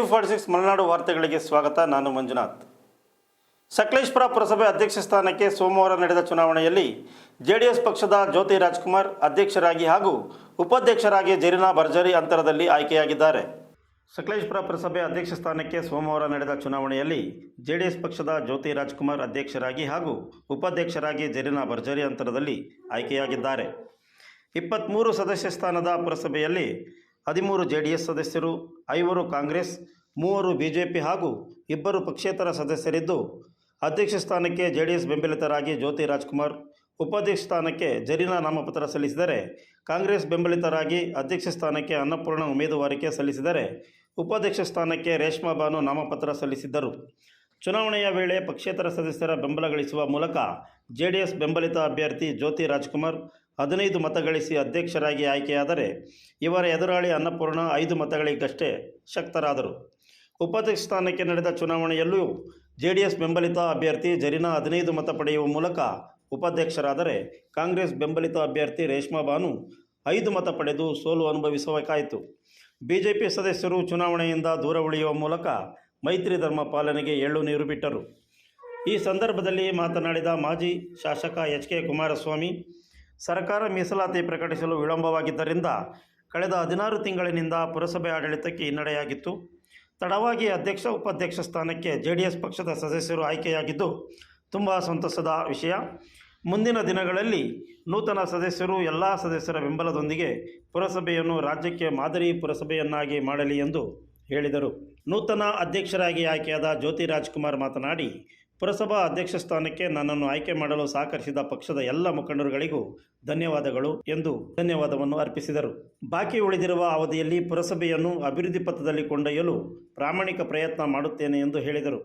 246 ಮಲೆನಾಡು ವಾರ್ತೆಗಳಿಗೆ ಸ್ವಾಗತ. ನಾನು ಮಂಜುನಾಥ್. ಸಕಲೇಶಪುರ ಪುರಸಭೆ ಅಧ್ಯಕ್ಷ ಸ್ಥಾನಕ್ಕೆ ಸೋಮವಾರ ನಡೆದ ಚುನಾವಣೆಯಲ್ಲಿ ಜೆಡಿಎಸ್ ಪಕ್ಷದ ಜ್ಯೋತಿ ರಾಜ್ಕುಮಾರ್ ಅಧ್ಯಕ್ಷರಾಗಿ ಹಾಗೂ ಉಪಾಧ್ಯಕ್ಷರಾಗಿ ಜರೀನಾ ಭರ್ಜರಿ ಅಂತರದಲ್ಲಿ ಆಯ್ಕೆಯಾಗಿದ್ದಾರೆ. ಸಕಲೇಶಪುರ ಪುರಸಭೆ ಅಧ್ಯಕ್ಷ ಸ್ಥಾನಕ್ಕೆ ಸೋಮವಾರ ನಡೆದ ಚುನಾವಣೆಯಲ್ಲಿ ಜೆಡಿಎಸ್ ಪಕ್ಷದ ಜ್ಯೋತಿ ರಾಜ್ಕುಮಾರ್ ಅಧ್ಯಕ್ಷರಾಗಿ ಹಾಗೂ ಉಪಾಧ್ಯಕ್ಷರಾಗಿ ಜರೀನಾ ಭರ್ಜರಿ ಅಂತರದಲ್ಲಿ ಆಯ್ಕೆಯಾಗಿದ್ದಾರೆ. 23 ಸದಸ್ಯ ಸ್ಥಾನದ ಪುರಸಭೆಯಲ್ಲಿ 13 ಜೆಡಿಎಸ್ ಸದಸ್ಯರು, 5 ಕಾಂಗ್ರೆಸ್, 3 ಬಿಜೆಪಿ ಹಾಗೂ 2 ಪಕ್ಷೇತರ ಸದಸ್ಯರಿದ್ದು, ಅಧ್ಯಕ್ಷ ಸ್ಥಾನಕ್ಕೆ ಜೆಡಿಎಸ್ ಬೆಂಬಲಿತರಾಗಿ ಜ್ಯೋತಿ ರಾಜ್ಕುಮಾರ್, ಉಪಾಧ್ಯಕ್ಷ ಸ್ಥಾನಕ್ಕೆ ಜರೀನಾ ನಾಮಪತ್ರ ಸಲ್ಲಿಸಿದರೆ, ಕಾಂಗ್ರೆಸ್ ಬೆಂಬಲಿತರಾಗಿ ಅಧ್ಯಕ್ಷ ಸ್ಥಾನಕ್ಕೆ ಅನ್ನಪೂರ್ಣ ಉಮೇದುವಾರಿಕೆ ಸಲ್ಲಿಸಿದರೆ, ಉಪಾಧ್ಯಕ್ಷ ಸ್ಥಾನಕ್ಕೆ ರೇಷ್ಮಾ ಬಾನು ನಾಮಪತ್ರ ಸಲ್ಲಿಸಿದ್ದರು. ಚುನಾವಣೆಯ ವೇಳೆ ಪಕ್ಷೇತರ ಸದಸ್ಯರ ಬೆಂಬಲ ಗಳಿಸುವ ಮೂಲಕ ಜೆಡಿಎಸ್ ಬೆಂಬಲಿತ ಅಭ್ಯರ್ಥಿ ಜ್ಯೋತಿ ರಾಜ್ಕುಮಾರ್ 15 ಮತ ಗಳಿಸಿ ಅಧ್ಯಕ್ಷರಾಗಿ ಆಯ್ಕೆಯಾದರೆ, ಇವರ ಎದುರಾಳಿ ಅನ್ನಪೂರ್ಣ 5 ಮತಗಳಿಗಷ್ಟೇ ಶಕ್ತರಾದರು. ಉಪಾಧ್ಯಕ್ಷ ಸ್ಥಾನಕ್ಕೆ ನಡೆದ ಚುನಾವಣೆಯಲ್ಲೂ ಜೆಡಿಎಸ್ ಬೆಂಬಲಿತ ಅಭ್ಯರ್ಥಿ ಜರೀನಾ 15 ಮತ ಪಡೆಯುವ ಮೂಲಕ ಉಪಾಧ್ಯಕ್ಷರಾದರೆ, ಕಾಂಗ್ರೆಸ್ ಬೆಂಬಲಿತ ಅಭ್ಯರ್ಥಿ ರೇಷ್ಮಾ ಬಾನು 5 ಮತ ಪಡೆದು ಸೋಲು ಅನುಭವಿಸಬೇಕಾಯಿತು. ಬಿಜೆಪಿ ಸದಸ್ಯರು ಚುನಾವಣೆಯಿಂದ ದೂರ ಉಳಿಯುವ ಮೂಲಕ ಮೈತ್ರಿ ಧರ್ಮ ಪಾಲನೆಗೆ ಎಳ್ಳು ನೀರು ಬಿಟ್ಟರು. ಈ ಸಂದರ್ಭದಲ್ಲಿ ಮಾತನಾಡಿದ ಮಾಜಿ ಶಾಸಕ ಎಚ್.ಕೆ. ಕುಮಾರಸ್ವಾಮಿ, ಸರ್ಕಾರ ಮೀಸಲಾತಿ ಪ್ರಕಟಿಸಲು ವಿಳಂಬವಾಗಿದ್ದರಿಂದ ಕಳೆದ 16 ತಿಂಗಳಿನಿಂದ ಪುರಸಭೆ ಆಡಳಿತಕ್ಕೆ ಹಿನ್ನಡೆಯಾಗಿತ್ತು. ತಡವಾಗಿ ಅಧ್ಯಕ್ಷ ಉಪಾಧ್ಯಕ್ಷ ಸ್ಥಾನಕ್ಕೆ ಜೆಡಿಎಸ್ ಪಕ್ಷದ ಸದಸ್ಯರು ಆಯ್ಕೆಯಾಗಿದ್ದು ತುಂಬ ಸಂತಸದ ವಿಷಯ. ಮುಂದಿನ ದಿನಗಳಲ್ಲಿ ನೂತನ ಸದಸ್ಯರು ಎಲ್ಲ ಸದಸ್ಯರ ಬೆಂಬಲದೊಂದಿಗೆ ಪುರಸಭೆಯನ್ನು ರಾಜ್ಯಕ್ಕೆ ಮಾದರಿ ಪುರಸಭೆಯನ್ನಾಗಿ ಮಾಡಲಿ ಎಂದು ಹೇಳಿದರು. ನೂತನ ಅಧ್ಯಕ್ಷರಾಗಿ ಆಯ್ಕೆಯಾದ ಜ್ಯೋತಿ ರಾಜ್ಕುಮಾರ್ ಮಾತನಾಡಿ, ಪುರಸಭಾ ಅಧ್ಯಕ್ಷ ಸ್ಥಾನಕ್ಕೆ ನನ್ನನ್ನು ಆಯ್ಕೆ ಮಾಡಲು ಸಹಕರಿಸಿದ ಪಕ್ಷದ ಎಲ್ಲ ಮುಖಂಡರುಗಳಿಗೂ ಧನ್ಯವಾದಗಳು ಎಂದು ಧನ್ಯವಾದವನ್ನು ಅರ್ಪಿಸಿದರು. ಬಾಕಿ ಉಳಿದಿರುವ ಅವಧಿಯಲ್ಲಿ ಪುರಸಭೆಯನ್ನು ಅಭಿವೃದ್ಧಿ ಪಥದಲ್ಲಿ ಕೊಂಡೊಯ್ಯಲು ಪ್ರಾಮಾಣಿಕ ಪ್ರಯತ್ನ ಮಾಡುತ್ತೇನೆ ಎಂದು ಹೇಳಿದರು.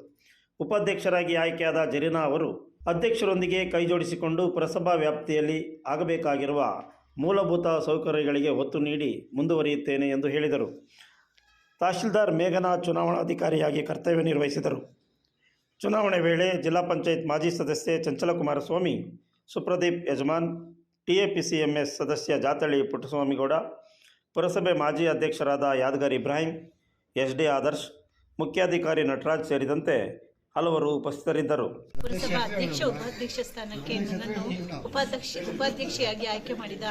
ಉಪಾಧ್ಯಕ್ಷರಾಗಿ ಆಯ್ಕೆಯಾದ ಜರೀನಾ ಅವರು ಅಧ್ಯಕ್ಷರೊಂದಿಗೆ ಕೈಜೋಡಿಸಿಕೊಂಡು ಪುರಸಭಾ ವ್ಯಾಪ್ತಿಯಲ್ಲಿ ಆಗಬೇಕಾಗಿರುವ ಮೂಲಭೂತ ಸೌಕರ್ಯಗಳಿಗೆ ಒತ್ತು ನೀಡಿ ಮುಂದುವರಿಯುತ್ತೇನೆ ಎಂದು ಹೇಳಿದರು. ತಹಶೀಲ್ದಾರ್ ಮೇಘನಾ ಚುನಾವಣಾಧಿಕಾರಿಯಾಗಿ ಕರ್ತವ್ಯ ನಿರ್ವಹಿಸಿದರು. ಚುನಾವಣೆ ವೇಳೆ ಜಿಲ್ಲಾ ಪಂಚಾಯತ್ ಮಾಜಿ ಸದಸ್ಯೆ ಚಂಚಲ ಕುಮಾರಸ್ವಾಮಿ, ಸುಪ್ರದೀಪ್ ಯಜಮಾನ್, TAPCMS ಸದಸ್ಯ ಜಾತಳ್ಳಿ ಪುಟ್ಟಸ್ವಾಮಿಗೌಡ, ಪುರಸಭೆ ಮಾಜಿ ಅಧ್ಯಕ್ಷರಾದ ಯಾದಗಾರ್ ಇಬ್ರಾಹಿಂ, SD ಆದರ್ಶ್, ಮುಖ್ಯಾಧಿಕಾರಿ ನಟರಾಜ್ ಸೇರಿದಂತೆ ಹಲವರು ಉಪಸ್ಥಿತರಿದ್ದರು. ಪುರಸಭಾ ಅಧ್ಯಕ್ಷ ಉಪಾಧ್ಯಕ್ಷ ಸ್ಥಾನಕ್ಕೆ ನನ್ನನ್ನು ಉಪಾಧ್ಯಕ್ಷೆಯಾಗಿ ಆಯ್ಕೆ ಮಾಡಿದ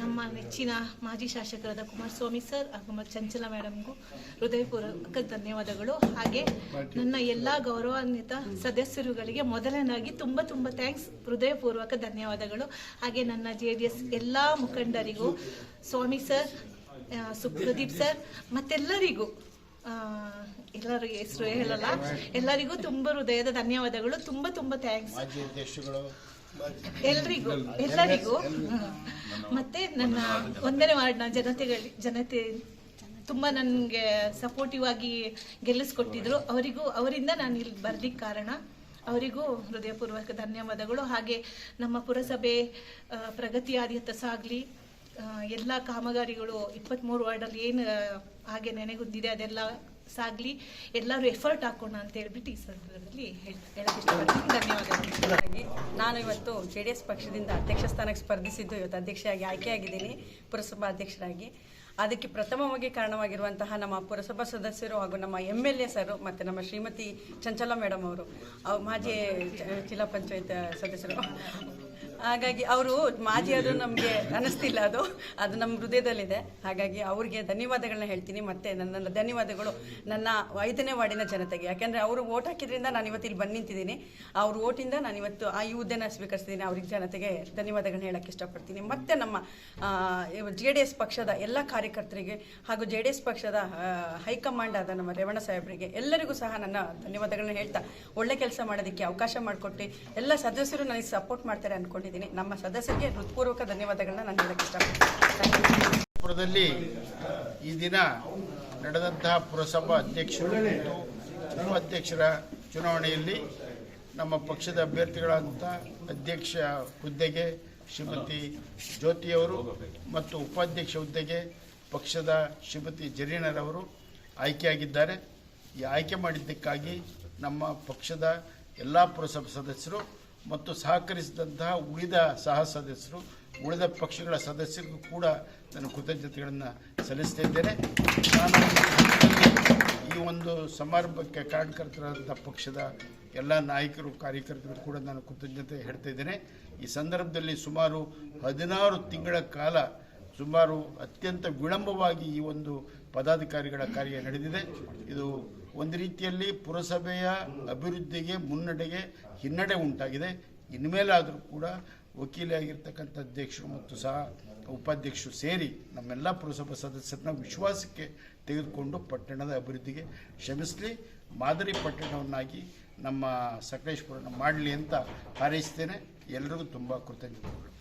ನಮ್ಮ ನೆಚ್ಚಿನ ಮಾಜಿ ಶಾಸಕರಾದ ಕುಮಾರಸ್ವಾಮಿ ಸರ್ ಹಾಗೂ ಚಂಚಲ ಮೇಡಮ್ಗೂ ಹೃದಯಪೂರ್ವಕ ಧನ್ಯವಾದಗಳು. ಹಾಗೆ ನನ್ನ ಎಲ್ಲ ಗೌರವಾನ್ವಿತ ಸದಸ್ಯರುಗಳಿಗೆ ಮೊದಲನಾಗಿ ತುಂಬ ಥ್ಯಾಂಕ್ಸ್, ಹೃದಯಪೂರ್ವಕ ಧನ್ಯವಾದಗಳು. ಹಾಗೆ ನನ್ನ JDS ಎಲ್ಲ ಮುಖಂಡರಿಗೂ, ಸ್ವಾಮಿ ಸರ್, ಸುಪ್ರದೀಪ್ ಸರ್ ಮತ್ತೆಲ್ಲರಿಗೂ, ಎಲ್ಲರಿಗೂ ಹೆಸರು ಹೇಳಲ್ಲ, ಎಲ್ಲರಿಗೂ ತುಂಬ ಹೃದಯದ ಧನ್ಯವಾದಗಳು. ತುಂಬ ಥ್ಯಾಂಕ್ಸ್ ಎಲ್ಲರಿಗೂ. ಮತ್ತೆ ನನ್ನ 1ನೇ ವಾರ್ಡ್ನ ಜನತೆ ತುಂಬ ನನಗೆ ಸಪೋರ್ಟಿವ್ ಆಗಿ ಗೆಲ್ಲಿಸ್ಕೊಟ್ಟಿದ್ರು. ಅವರಿಂದ ನಾನು ಇಲ್ಲಿ ಬರ್ಲಿಕ್ಕೆ ಕಾರಣ. ಅವರಿಗೂ ಹೃದಯಪೂರ್ವಕ ಧನ್ಯವಾದಗಳು. ಹಾಗೆ ನಮ್ಮ ಪುರಸಭೆ ಪ್ರಗತಿಯಾದ್ಯಂತ ಸಾಗಲಿ, ಎಲ್ಲ ಕಾಮಗಾರಿಗಳು 23 ವಾರ್ಡಲ್ಲಿ ಏನು ಹಾಗೆ ನೆನೆಗುಂದಿದೆ ಅದೆಲ್ಲ ಸಾಗಲಿ, ಎಲ್ಲರೂ ಎಫರ್ಟ್ ಹಾಕೋಣ ಅಂತ ಹೇಳ್ಬಿಟ್ಟು ಈ ಸಂದರ್ಭದಲ್ಲಿ ಹೇಳಕ್ಕೆ ಇಷ್ಟಪಡ್ತೀನಿ. ಧನ್ಯವಾದಗಳು. ನಾನು ಇವತ್ತು JDS ಪಕ್ಷದಿಂದ ಅಧ್ಯಕ್ಷ ಸ್ಥಾನಕ್ಕೆ ಸ್ಪರ್ಧಿಸಿದ್ದು ಇವತ್ತು ಅಧ್ಯಕ್ಷೆಯಾಗಿ ಆಯ್ಕೆಯಾಗಿದ್ದೀನಿ, ಪುರಸಭಾ ಅಧ್ಯಕ್ಷರಾಗಿ. ಅದಕ್ಕೆ ಪ್ರಥಮವಾಗಿ ಕಾರಣವಾಗಿರುವಂತಹ ನಮ್ಮ ಪುರಸಭಾ ಸದಸ್ಯರು ಹಾಗೂ ನಮ್ಮ MLA ಸರ್ ಮತ್ತು ನಮ್ಮ ಶ್ರೀಮತಿ ಚಂಚಲ ಮೇಡಮ್ ಅವರು, ಮಾಜಿ ಜಿಲ್ಲಾ ಪಂಚಾಯತ್ ಸದಸ್ಯರು. ಹಾಗಾಗಿ ಅವರು ಮಾಜಿ ಆದರೂ ನಮಗೆ ಅನ್ನಿಸ್ತಿಲ್ಲ, ಅದು ನಮ್ಮ ಹೃದಯದಲ್ಲಿದೆ. ಹಾಗಾಗಿ ಅವ್ರಿಗೆ ಧನ್ಯವಾದಗಳನ್ನ ಹೇಳ್ತೀನಿ. ಮತ್ತು ನನ್ನ ಧನ್ಯವಾದಗಳು ನನ್ನ 5ನೇ ವಾರ್ಡಿನ ಜನತೆಗೆ. ಯಾಕೆಂದರೆ ಅವರು ವೋಟ್ ಹಾಕಿದ್ರಿಂದ ನಾನು ಇವತ್ತು ಇಲ್ಲಿ ಬಂದು ನಿಂತಿದ್ದೀನಿ. ಅವ್ರ ವೋಟಿಂದ ನಾನು ಇವತ್ತು ಈ ಹುದ್ದೆನ ಸ್ವೀಕರಿಸ್ತೀನಿ. ಅವ್ರಿಗೆ ಜನತೆಗೆ ಧನ್ಯವಾದಗಳನ್ನ ಹೇಳಕ್ಕೆ ಇಷ್ಟಪಡ್ತೀನಿ. ಮತ್ತು ನಮ್ಮ JDS ಪಕ್ಷದ ಎಲ್ಲ ಕಾರ್ಯಕರ್ತರಿಗೆ ಹಾಗೂ JDS ಪಕ್ಷದ ಹೈಕಮಾಂಡ್ ಆದ ನಮ್ಮ ರೇವಣ್ಣ ಸಾಹೇಬರಿಗೆ ಎಲ್ಲರಿಗೂ ಸಹ ನನ್ನ ಧನ್ಯವಾದಗಳನ್ನ ಹೇಳ್ತಾ, ಒಳ್ಳೆ ಕೆಲಸ ಮಾಡೋದಕ್ಕೆ ಅವಕಾಶ ಮಾಡಿಕೊಟ್ಟು ಎಲ್ಲ ಸದಸ್ಯರು ನನಗೆ ಸಪೋರ್ಟ್ ಮಾಡ್ತಾರೆ ಅಂದ್ಕೊಂಡಿದ್ದೀನಿ. ನಮ್ಮ ಸದಸ್ಯರಿಗೆ ಹೃತ್ಪೂರ್ವಕ ಧನ್ಯವಾದಗಳನ್ನ ನಾನು ಹೇಳಕ್ಕೆ ಇಷ್ಟಪಡ್ತೀನಿ. ಈ ದಿನ ನಡೆದಂತಹ ಪುರಸಭಾ ಅಧ್ಯಕ್ಷರು ಮತ್ತು ಉಪಾಧ್ಯಕ್ಷರ ಚುನಾವಣೆಯಲ್ಲಿ ನಮ್ಮ ಪಕ್ಷದ ಅಭ್ಯರ್ಥಿಗಳಾದಂಥ ಅಧ್ಯಕ್ಷ ಹುದ್ದೆಗೆ ಶ್ರೀಮತಿ ಜ್ಯೋತಿಯವರು ಮತ್ತು ಉಪಾಧ್ಯಕ್ಷ ಹುದ್ದೆಗೆ ಪಕ್ಷದ ಶ್ರೀಮತಿ ಜರೀನಾರವರು ಆಯ್ಕೆಯಾಗಿದ್ದಾರೆ. ಈ ಆಯ್ಕೆ ಮಾಡಿದ್ದಕ್ಕಾಗಿ ನಮ್ಮ ಪಕ್ಷದ ಎಲ್ಲ ಪುರಸಭಾ ಸದಸ್ಯರು ಮತ್ತು ಸಹಕರಿಸಿದಂತಹ ಉಳಿದ ಸಹ ಸದಸ್ಯರು, ಉಳಿದ ಪಕ್ಷಗಳ ಸದಸ್ಯರಿಗೂ ಕೂಡ ನಾನು ಕೃತಜ್ಞತೆಗಳನ್ನು ಸಲ್ಲಿಸ್ತಾ ಇದ್ದೇನೆ. ನಾನು ಈ ಒಂದು ಸಮಾರಂಭಕ್ಕೆ ಕಾರಣಕರ್ತರಾದಂಥ ಪಕ್ಷದ ಎಲ್ಲ ನಾಯಕರು ಕಾರ್ಯಕರ್ತರು ಕೂಡ ನಾನು ಕೃತಜ್ಞತೆ ಹೇಳ್ತಾ ಇದ್ದೇನೆ. ಈ ಸಂದರ್ಭದಲ್ಲಿ ಸುಮಾರು 16 ತಿಂಗಳ ಕಾಲ ಸುಮಾರು ಅತ್ಯಂತ ವಿಳಂಬವಾಗಿ ಈ ಒಂದು ಪದಾಧಿಕಾರಿಗಳ ಕಾರ್ಯ ನಡೆದಿದೆ. ಇದು ಒಂದು ರೀತಿಯಲ್ಲಿ ಪುರಸಭೆಯ ಅಭಿವೃದ್ಧಿಗೆ ಮುನ್ನಡೆಗೆ ಹಿನ್ನಡೆ ಉಂಟಾಗಿದೆ. ಇನ್ಮೇಲಾದರೂ ಕೂಡ ವಕೀಲಿಯಾಗಿರ್ತಕ್ಕಂಥ ಅಧ್ಯಕ್ಷರು ಮತ್ತು ಸಹ ಉಪಾಧ್ಯಕ್ಷರು ಸೇರಿ ನಮ್ಮೆಲ್ಲ ಪುರಸಭಾ ಸದಸ್ಯರನ್ನ ವಿಶ್ವಾಸಕ್ಕೆ ತೆಗೆದುಕೊಂಡು ಪಟ್ಟಣದ ಅಭಿವೃದ್ಧಿಗೆ ಶ್ರಮಿಸಲಿ, ಮಾದರಿ ಪಟ್ಟಣವನ್ನಾಗಿ ನಮ್ಮ ಸಕಲೇಶಪುರನ ಮಾಡಲಿ ಅಂತ ಹಾರೈಸ್ತೇನೆ. ಎಲ್ಲರಿಗೂ ತುಂಬ ಕೃತಜ್ಞತೆಗಳು.